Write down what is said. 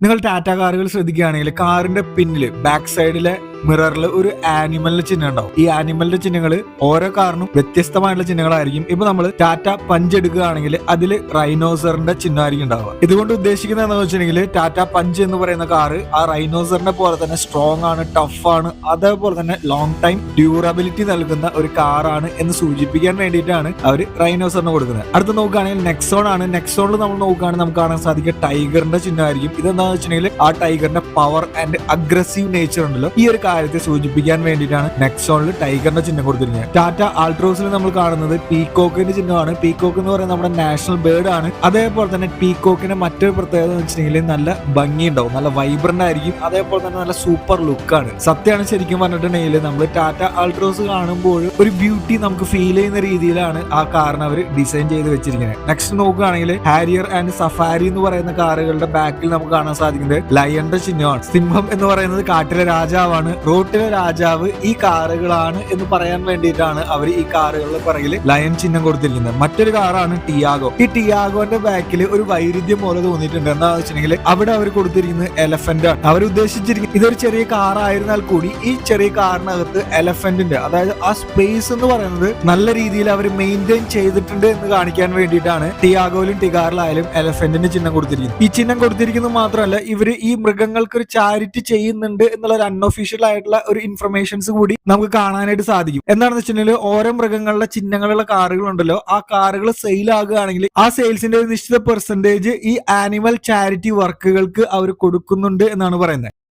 നിങ്ങൾ ടാറ്റ കാറുകൾ ശ്രദ്ധിക്കുകയാണെങ്കിൽ കാറിന്റെ പിന്നില് ബാക്ക് സൈഡിലെ മിററിൽ ഒരു ആനിമലിന്റെ ചിഹ്നം ഉണ്ടാവും. ഈ ആനിമലിന്റെ ചിഹ്നങ്ങൾ ഓരോ കാറിനും വ്യത്യസ്തമായിട്ടുള്ള ചിഹ്നങ്ങളായിരിക്കും. ഇപ്പൊ നമ്മൾ ടാറ്റ പഞ്ച് എടുക്കുകയാണെങ്കിൽ അതിൽ റൈനോസറിന്റെ ചിഹ്നമായിരിക്കും ഉണ്ടാവുക. ഇതുകൊണ്ട് ഉദ്ദേശിക്കുന്നത് എന്താണെന്ന് വെച്ചിട്ടുണ്ടെങ്കിൽ ടാറ്റ പഞ്ച് എന്ന് പറയുന്ന കാറ് ആ റൈനോസറിനെ പോലെ തന്നെ സ്ട്രോങ് ആണ്, ടഫ് ആണ്, അതേപോലെ തന്നെ ലോങ് ടൈം ഡ്യൂറബിലിറ്റി നൽകുന്ന ഒരു കാറാണ് എന്ന് സൂചിപ്പിക്കാൻ വേണ്ടിയിട്ടാണ് അവർ റൈനോസറിന് കൊടുക്കുന്നത്. അടുത്ത് നോക്കുകയാണെങ്കിൽ നെക്സോൺ ആണ്. നെക്സോണിൽ നമ്മൾ നോക്കുകയാണെങ്കിൽ നമുക്ക് കാണാൻ സാധിക്കുക ടൈഗറിന്റെ ചിഹ്നമായിരിക്കും. ഇതെന്താണെന്ന് വെച്ചിട്ടുണ്ടെങ്കിൽ ആ ടൈഗറിന്റെ പവർ ആൻഡ് അഗ്രസീവ് നേച്ചർ ഉണ്ടല്ലോ, ഈ ഒരു കാര്യത്തെ സൂചിപ്പിക്കാൻ വേണ്ടിയിട്ടാണ് നെക്സോണിൽ ടൈഗറിന്റെ ചിഹ്നം കൊടുത്തിരിക്കുന്നത്. ടാറ്റ ആൾട്രോസിൽ നമ്മൾ കാണുന്നത് പീകോക്കിന്റെ ചിഹ്നമാണ്. പീകോക്ക് എന്ന് പറയുന്നത് നമ്മുടെ നാഷണൽ ബേർഡ് ആണ്. അതേപോലെ തന്നെ പീകോക്കിന്റെ മറ്റൊരു പ്രത്യേകത എന്ന് വെച്ചിട്ടുണ്ടെങ്കിൽ നല്ല ഭംഗി ഉണ്ടാവും, നല്ല വൈബ്രന്റ് ആയിരിക്കും, അതേപോലെ തന്നെ നല്ല സൂപ്പർ ലുക്കാണ്. സത്യമാണ് ശരിക്കും പറഞ്ഞിട്ടുണ്ടെങ്കിൽ നമ്മൾ ടാറ്റ ആൾട്രോസ് കാണുമ്പോൾ ഒരു ബ്യൂട്ടി നമുക്ക് ഫീൽ ചെയ്യുന്ന രീതിയിലാണ് ആ കാറിന് അവർ ഡിസൈൻ ചെയ്ത് വെച്ചിരിക്കുന്നത്. നെക്സ്റ്റ് നോക്കുകയാണെങ്കിൽ ഹാരിയർ ആൻഡ് സഫാരി എന്ന് പറയുന്ന കാറുകളുടെ ബാക്കിൽ നമുക്ക് കാണാൻ സാധിക്കുന്നത് ലയന്റെ ചിഹ്നമാണ്. സിംഹം എന്ന് പറയുന്നത് കാട്ടിലെ രാജാവാണ്, റോട്ടിലെ രാജാവ് ഈ കാറുകളാണ് എന്ന് പറയാൻ വേണ്ടിയിട്ടാണ് അവർ ഈ കാറുകളുടെ പിറകിൽ ലയൺ ചിഹ്നം കൊടുത്തിരിക്കുന്നത്. മറ്റൊരു കാറാണ് ടിയാഗോ. ഈ ടിയാഗോന്റെ ബാക്കിൽ ഒരു വൈരുദ്ധ്യം പോലെ തോന്നിയിട്ടുണ്ട്. എന്താണെന്ന് വെച്ചിട്ടുണ്ടെങ്കിൽ അവിടെ അവർ കൊടുത്തിരിക്കുന്നത് എലഫന്റ് ആണ്. അവർ ഉദ്ദേശിച്ചിരിക്കുന്നത് ഇതൊരു ചെറിയ കാർ ആയിരുന്നാൽ കൂടി ഈ ചെറിയ കാറിനകത്ത് എലഫന്റിന്റെ, അതായത് ആ സ്പേസ് എന്ന് പറയുന്നത് നല്ല രീതിയിൽ അവർ മെയിൻറ്റെയിൻ ചെയ്തിട്ടുണ്ട് എന്ന് കാണിക്കാൻ വേണ്ടിയിട്ടാണ് ടിയാഗോയിലും ടിഗാറിലായാലും എലഫന്റിന്റെ ചിഹ്നം കൊടുത്തിരിക്കുന്നത്. ഈ ചിഹ്നം കൊടുത്തിരിക്കുന്നത് മാത്രമല്ല, ഇവര് ഈ മൃഗങ്ങൾക്ക് ഒരു ചാരിറ്റി ചെയ്യുന്നുണ്ട് എന്നുള്ള ഒരു അൺഒഫീഷ്യൽ ആയിട്ടുള്ള ഒരു ഇൻഫർമേഷൻസ് കൂടി നമുക്ക് കാണാനായിട്ട് സാധിക്കും. എന്താണെന്ന് വെച്ചിട്ടുണ്ടെങ്കിൽ ഓരോ മൃഗങ്ങളുടെ ചിഹ്നങ്ങളുള്ള കാറുകൾ ഉണ്ടല്ലോ, ആ കാറുകൾ സെയിൽ ആകുകയാണെങ്കിൽ ആ സെയിൽസിന്റെ ഒരു നിശ്ചിത പെർസെന്റേജ് ഈ ആനിമൽ ചാരിറ്റി വർക്കുകൾക്ക് അവർ കൊടുക്കുന്നുണ്ട് എന്നാണ് പറയുന്നത്.